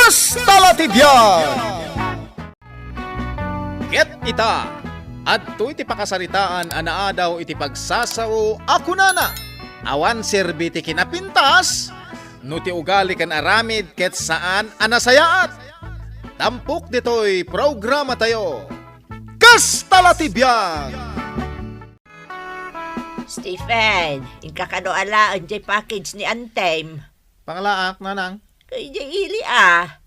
Kastalatibyan! Ket ita, adto iti pakasaritaan anaadaw iti pagsasao ako nana. Awan serbi ti kinapintas, no ti ugali kan aramid ket saan anasayaat. Tampok ditoy programa tayo. Kastalatibyan! Stephen, inkakanoalaan jay package ni Anthem. Pangalaak nanang. Kay jay ili ah.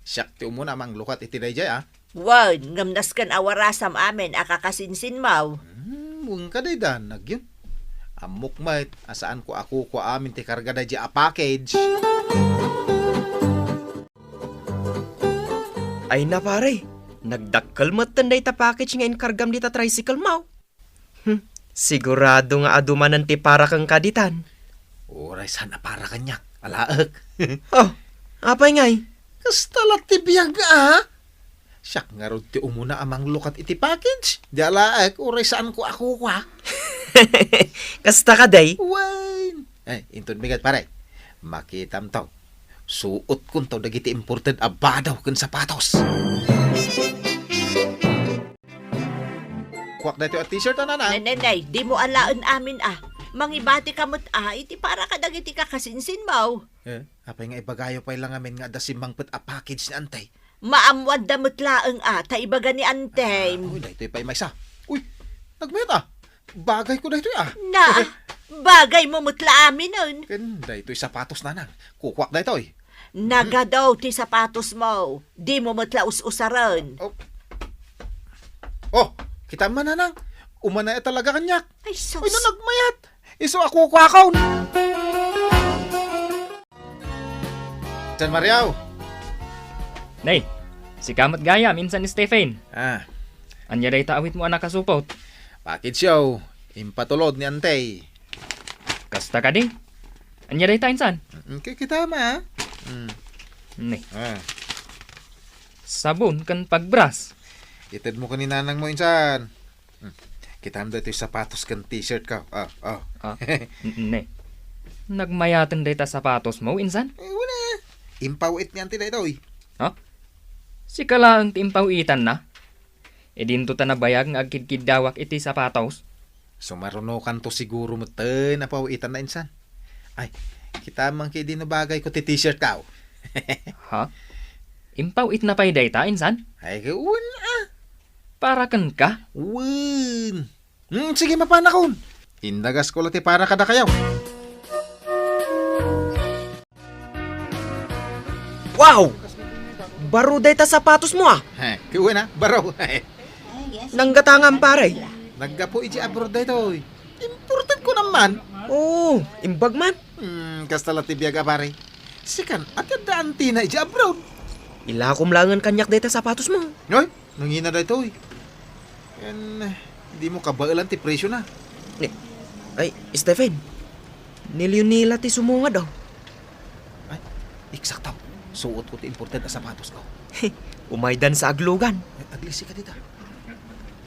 Siyak ti umuna mang lukat iti dayjay ah. Wan, ngamnas kan awarasam amin akakasinsin maw. Mung kadaydan nagyun. Amok mait asaan ko ako amin ti karga dayjay a package. Ay na pare, nagdakkel matanday ta package nga inkargam di ta tricycle maw. Sigurado nga adumanan ti para kang kaditan. Oray sana para kanyak. Alaak. Oh, apay ngay? Kastalat ti biyag ah. Siyak nga rod ti umuna amang lukat iti package. Di alaak, oray saan ko ako kwa. Kasta ka day? Wine. Ay, intun bigat pare. Makitam taw. Suot kun taw dagiti imported abadaw kun sapatos. Kuwak na ito at t-shirt na na. Nanay, di mo alaan amin ah. Mangibati ka mo't iti para ka dagiti kakasinsin maw. Apay nga ibagayo pa lang amin nga dasimang pet a package ni Antay. Maamwad da mo't laeng ta ibaga ni Anthem. Uy, dahito pa may isa. Uy, nagmet ah. Bagay ko dahito ah. Na, bagay mo mo't amin nun. Ken, dahito'y sapatos na nang. Kukwak dahito eh. Naga daw ti sapatos mo. Di mo mo't usaran. Oh, kita man na nang. Umana talaga kanyak. Ay, sus. Uy, na nagmayat. Iso ako kwakaw. San Mariaw. Nay, si Kamot Gaya, minsan ni Stephen. Anya day taawit mo anak kasupot. Package yaw. Impatulod ni Antay. Kasta ka di. Anya day ta insan. Kita ma. Nay, sabon kan pagbras. Itad mo kanina nang mo insan. Kita mo dito yung sapatos kan t-shirt ka. Nay, nagmayatan day ta sapatos mo insan. Wala. Impawit niyan tila ito eh. Si kalaang timpawitan na. E dinto ta nabayag nga agkidkid dawak iti sapatos. So marunokan to siguro mo na pawitan na insan. Ay, kita man kay di na bagay ko ti t-shirt ka. Impawit na pa'y day ta insan. Ay, wala. Para kan ka. Win. Sige mapanakon. Indagas ko lati para kada kayaw. Wow! Baro day ta sapatos mo ah. Kuha na, baraw. Nanggatangan pare. Naggapo iji abroad da ito. Important ko naman. Oo, imbag man. Kasta lati biyaga pare. Sikan, agad daan tina iji abroad. Ilakom langan kanyak day ta sapatos mo. Noy, nangina da ito eh. Di mo kabailan ti presyo na. Ay, Stephen. Nila ti sumunga daw. Ay, eksakto. Suot ko ti imported na sapatos ko. Umaydan sa aglugan. Aglisi ka dito.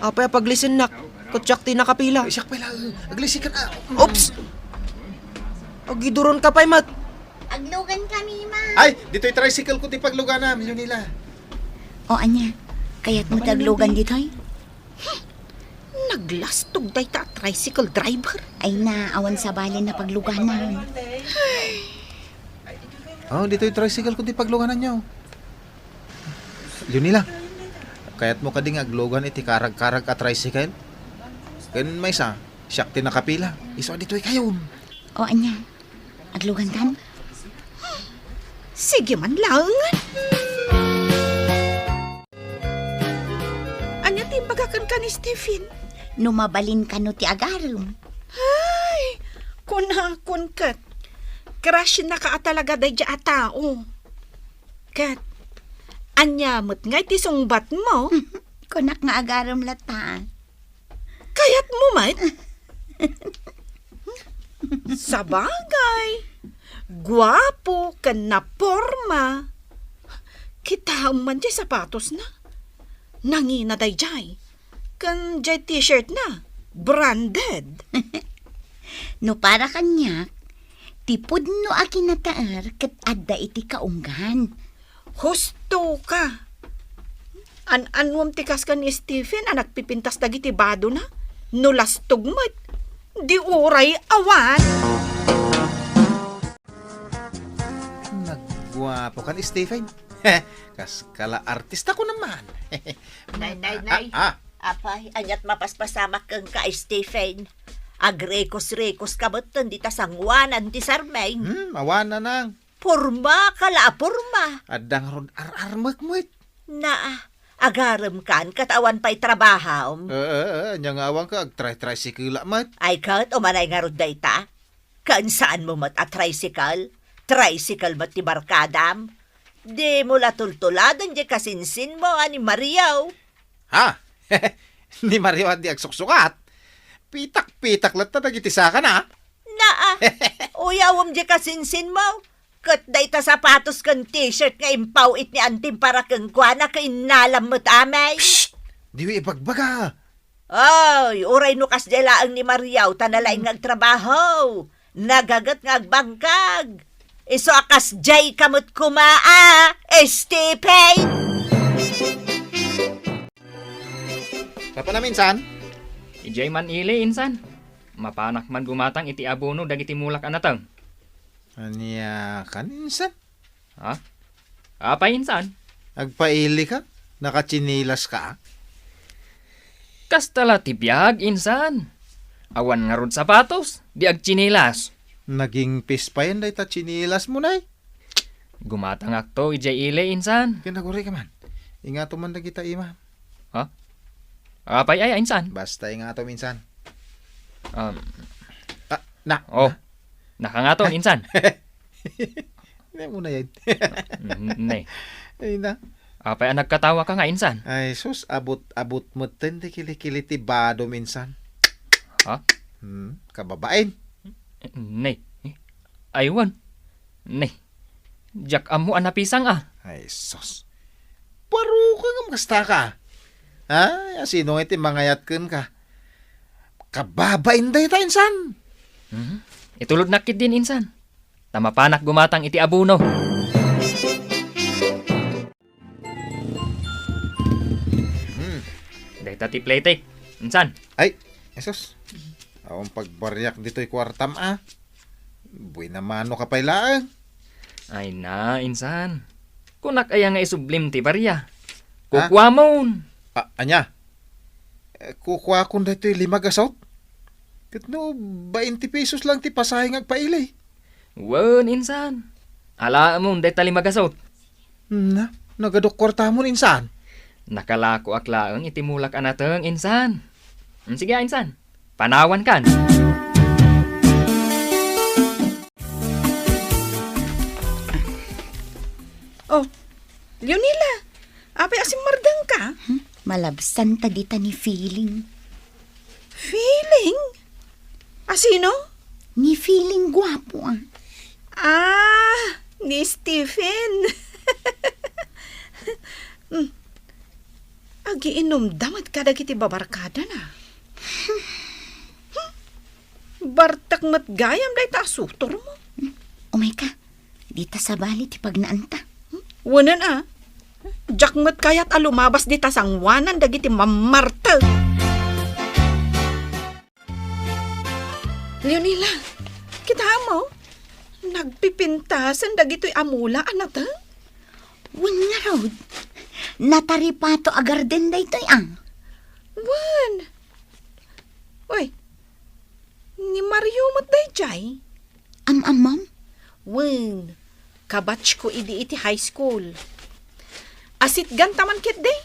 Apay paglisin nak. Kutsak ti nakapila. Siyak pala, aglisi ka na. Oops! Agiduron ka pa'y mat. Aglugan kami, ma. Ay, dito'y tricycle ko ti paglugan namin yun nila. O, anya, kaya't mo taglugan dito'y? Naglastog day ta tricycle driver. Ay na, awan sa balin na pagluganan. Dito'y tricycle ko ti pagluganan nyo. Yun nila. Kaya't mo kading aglugan iti karag-karag at tricycle. Ganun may isa, siyak ti nakapila. Iso dito'y kayon. O, anya, aglugan kan? Sige man lang. Anya timbagakan ka ni Stephen? Numabalin ka no ti agarum. Ay, kunakon kat. Crush na ka talaga day dya tao. Kat, anya mo't ngay ti sungbat mo. Kunak nga agarum lata. Kaya't mo mat. Sabagay. Guwapo ka na porma. Kita man di sapatos na. Nangina day jay. Kan jay t-shirt na. Branded. No para kanyak, tipod no akin nataar kat adda iti kaunggan. Husto ka. Anwam tikas ka ni Stephen ang nagpipintas dagiti bado na. Nulastog mo't. Di uray awan. Nagwapo ka ni Stephen. Kas kala artista ko naman. Nay. Apay, anyat mapaspasamak kang ka, Stephen. Agrekos-rekos ka ba't dita sangwanan ti Sarmay? Awana nang. Purma, kala purma. Adang ron ararmak mo it. Na, agaram kan, katawan pa'y trabahaw. Nyang awang ka, ag-tricycle mat. Ay kat, umanay nga ron dayta. Kaan saan mo mat a tricycle? Tricycle mat ti barkadam? Di mo latultuladan di kasinsin mo, ani Mariaw. Ha? Ni Mario at di agsuksukat. Pitak-pitak lang tagitisa ka na. Naa, uyawam di kasinsin mo. Kat dayta sapatos kang t-shirt nga impaw it ni antim para kang kuana ka inalam mo't amay. Di wi ibagbaga. Ay, uray no kas ang ni Mariaw, tanalay ngagtrabaho. Nagagat ngagbangkag. Iso akas jay kamot kumaa, Stephen. Kapa na minsan? Ijay man ili insan. Mapanak man gumatang iti abono dagiti mulak anatang. Anya kan minsan? Ha? Apa insan? Agpaili ka? Nakachinilas ka? Kastala tibiyag insan. Awan nga rod sapatos, di agchinilas. Naging pispayan day ta chinilas mo na Gumatang akto ijay ili insan. Kinaguri ka man. Ingato man na kita ima. Ha? Apay ay insan. Basta ingato minsan. Na. Oh. Nakangato insan. Hindi mo na yan. Nay. Ay na. Apay ang nagkatawa ka nga insan. Ay sus, abot mo tindi kilikili ti bado minsan. Ha? Kababain. Nay. Aywan. Nay. Jak amo anapisang ah. Ay sus. Paro ka nga magasta ka. Ha? Sino iti mangayatken ka? Kababain day ta insan. Itulod nakit din insan. Tamapanak gumatang iti abuno. Dahita ti playtake. Insan. Ay, esos. Awang pagbaryak dito'y kwartam Buwi na mano ka pailaan. Ay na, insan. Kunak aya nga isublim ti barya. Kukwamon. Anya? Kukuha ko dito'y 5 gasot. Katno, 20 pesos lang ti pasahing agpailay. Wan, insan. Ala mo, dahita 5 gasot. Na, nagadok kwarta mo insan. Nakalako aklaang itimulak anateng, insan. Sige, insan. Panawan kan. Oh, Leonila, apay asim mardang ka? Malabsan ta dita ni feeling. Feeling? Asino? Ni feeling gwapo Ni Stephen. Agiinom damat kada kiti babarkada na. Bartak mat gayam day ta sutor mo. Umay ka, dita sa bali ti pagnaanta. Wanan Jakmat kayat alumabas di tasangwanan dagiti mamartag. Leonila, kita mo? Nagpipintasan dagito'y amula anata? Wan nga raw. Nataripato agarden da ito'y Wan. Uy, ni Mario mat day jay? Ma'am? Wan, kabatch ko iti high school. Asit ganta man kit day?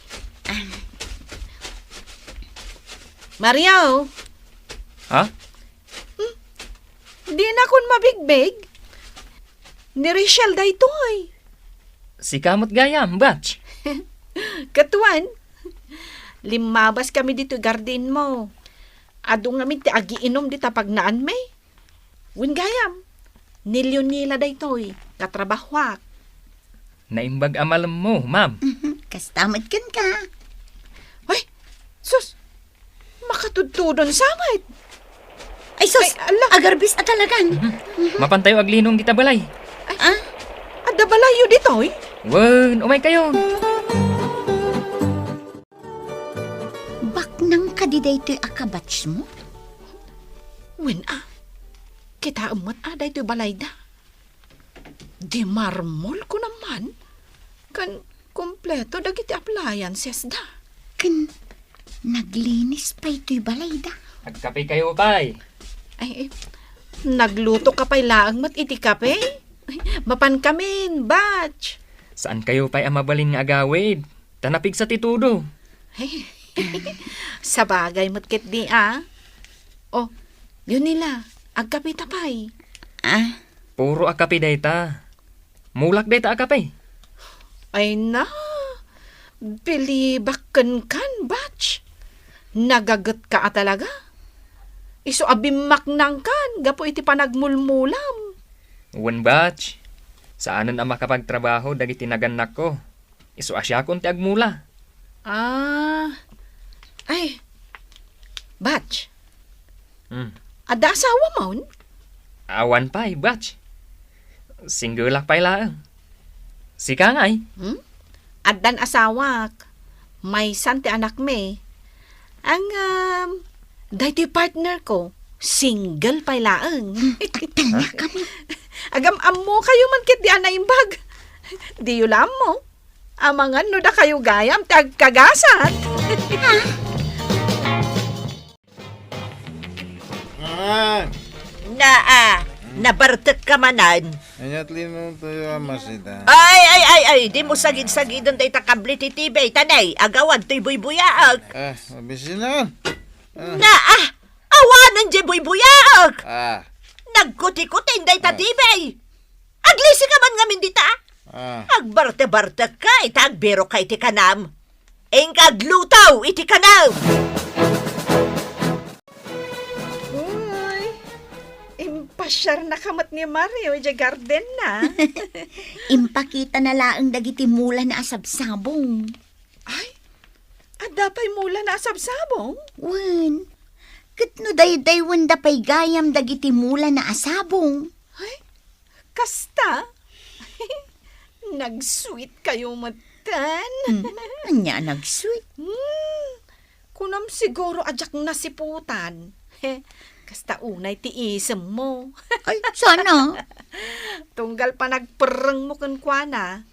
Mario, Ha? di na kun mabigbig. Ni Rachel day toy. Si kamot gayam, batch. Katuan, limabas kami dito garden mo. Ado nga ti agiinom dita pagnaan may. Win gayam, ni Leonila day toy, katrabahwak. Naimbag amalam mo, ma'am. Kastamad kan ka. Hoy, sus, makatudtudon samay. Ay sus, Ay, ala. agarbis at talagan. Mapantayo aglinong dita balay. Adda balayo ditoy? Wen, umay kayo. Baknang kadiday to'y akabats mo? Wen kita umot daytoy balay da. Di marmol ko naman. Kan kompleto dagiti appliances da. Ken, naglinis pa ito'y balay da. Agkape kayo, pay. Ay, nagluto ka pa'y laang mat iti kape? Mapan kamin, batch. Saan kayo pay ang mabalin nga agawid? Tanapig sa titudo. Sa bagay mat kit di Oh, yun nila. Agkape tapay. Puro akape dayta. Mulak dayta akape. Ay na. Bilibakan kan, batch. Nagagat ka talaga. Iso abimak nang kan. Gapo iti panagmulmulam. Wen batch. Saanan ang makapagtrabaho dagiti naganak ko. Isu asya kon ti agmula. Ay. Batch. Ada asawa mo? Awan pay, batch. Singgulak pay lang. Sika nga ay. Adan asawak. May santi anak me. Ang, dahiti partner ko, single pay laang. Tanya kami. Agam amo kayo man kit di anaimbag. Di yulam mo. Amangan no da kayo gayam tag kagasat. Nabartek ka manan. Anyat lino tayo masita. Ay, di mo sagid-sagidon day takabli ti tibay. Tanay, agawan to'y buy-buyaag. Mabisinan. Awanan di buy-buyaag. Nagkuti-kutin day ta Ah. tibay. Aglisi ka man ngamin dita. Ah. Agbarte-barte ka, itagbero ka iti kanam. Engkaglutaw iti kanam. Uy, impasyar na kamat ni Mario di garden na. Impakita na laang dagiti mula na asabsabong. Ay, ada pa'y mula na asabsabong. Wen, kitno day wanda pay gayam dagiti mula na asabong. Ay, kasta. Nag-sweet kayo matan. Anya nag-sweet. Kunam siguro ajak nasiputan. Kasta unay tiisem mo. Ay, sana. Tunggal pa nagpereng mo kan kuana.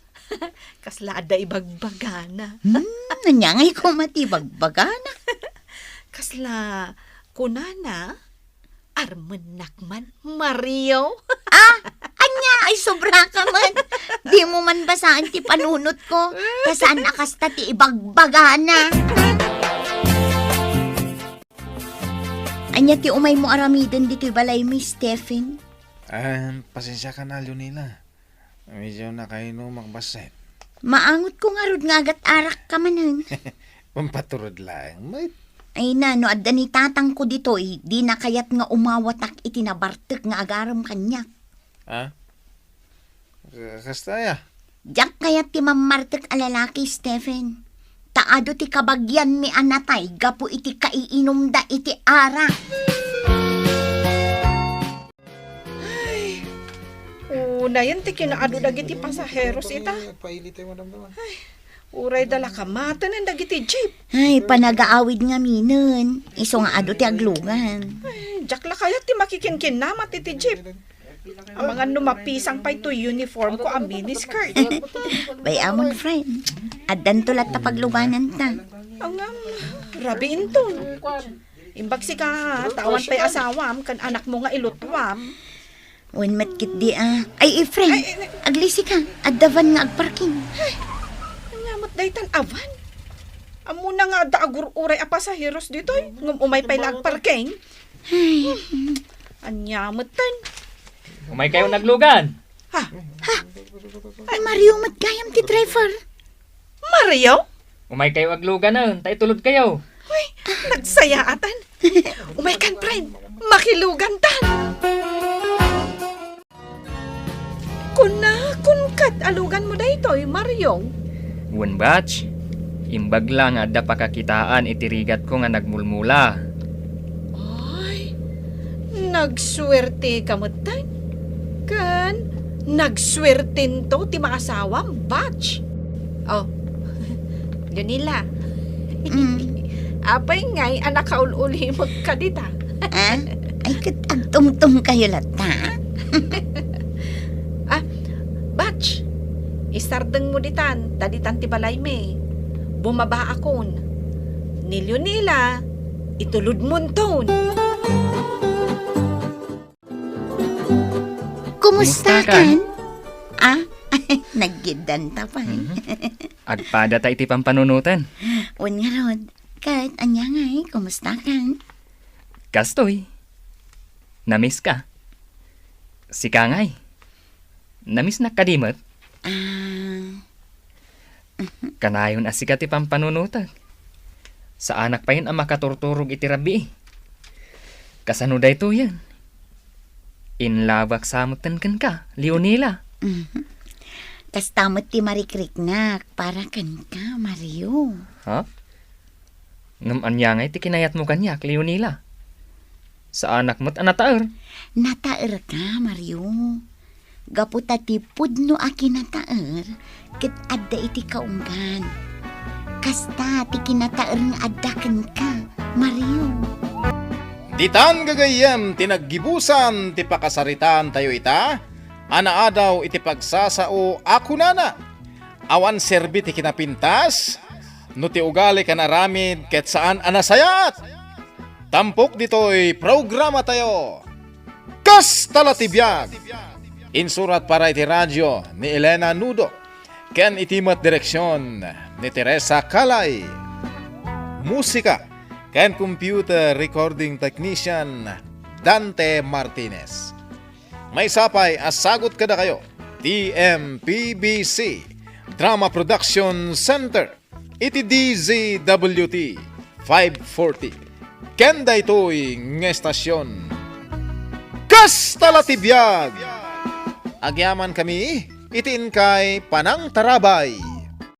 Kasla ada ibagbagana. Anya ngay ko matibagbagana. Kasla kunana armenakman Mario. Anya ay sobra ka man. Di mo man basaan ti panunot ko. Kasaan akasta ti ibagbagana. Anya ti umay mo aramiden dito'y balay mi, Stephen. Pasensya ka na, Leonila. Medyo na kayo no magbaset. Maangot ko nga rod nga agat arak ka manan. Pampaturod lang. May Ay na, no, adda ni tatang ko dito di na kayat nga umawatak itinabartek nga agaram kanyak. Kasta ya. Diyak kayat ti mamartek a lalaki, Stephen. Taado ti kabagyan mi anatay, gapo iti kaiinom da iti ara. Una yan ti kinaado dagiti pasaheros ita. Uray dala kamatan ang dagiti jeep. Ay, panagaawid nga minun. Iso nga ado ti aglungan. Jakla kaya ti makikinkin namat iti jeep. Ang mga numapisang pa ito uniform ko ang miniskirt. Bay amon, friend. Addan tulat ta pagluganan ta. Ang rabi inton. Imbag si ka, tawan pa'y asawam, kan anak mo nga ilutwam. When matkit di Ay, friend. Aglisi ka. Addavan nga agparking. Anyamat daytan avan. Amo na nga daagur uray a pasaheros dito. Ngum umay pa'y lagparking. Anyamat tan. Umay kayo naglugan. Ay, Mario, matgayam ti driver. Mario? Umay kayo aglugan na. Tay tulod kayo. Uy, nagsayaatan. Umay kan, friend. Makilugan tan. Kunkat alugan mo daytoy, Mario. Wen batch. Imbag lang adda pakakitaan itirigat ko nga nagmulmula. Ay, nagswerte ka mo tan. Kan, Nagswerten to ti makasawam, batch. Oh, Leonila, apay ngay anak kaululi magkadita. Ah, ay agtungtong kayo lata. Batch, isardeng mo ditan, daditan ti balay me. Bumaba akon. Ni Leonila, itulod mo ton. Kumusta Kumusta ka? kan? Ah, naggidan ta pa. Agpada ta iti pampanunutan. Wan nga rod, kat anya ngay, kumusta kan? Kastoy. Namiss ka. Si Kangay. Namiss na kadimot. Ah, Kanayon asika ti pampanunutan. Sa anak pa yun ang makaturturog iti rabi. Kasano da ito yan? Inlabak samutan kan ka, Leonila. tas tamot ti marikriknak, para kan ka, Mario. Ha? Ngam anya nga iti kinayat mo kanyak, Leonila. Sa anak mo't anataer. Nataer ka, Mario. Gaputa ti pudno aki nataer, kit adda iti kaunggan. Kasta ti kinataer nga adda kan ka, Mario. Ditan gagayem tinaggibusan ti pakasaritan tayo ita. Anaadaw iti pagsasao ako nana. Awan serbi ti kinapintas. No ti ugali kan aramid ket saan anasayat. Tampok dito'y programa tayo. Kas talatibiyag. Insurat para iti radyo ni Elena Nudo. Ken itimat direksyon ni Teresa Calay. Musika ken computer recording technician Dante Martinez. May sapay asagot kada kayo. TMPBC Drama Production Center. Iti DZWT 540. Kenda ito'y ng estasyon. Kas talatibiyag! Agyaman kami, itiin kay Panang Tarabay.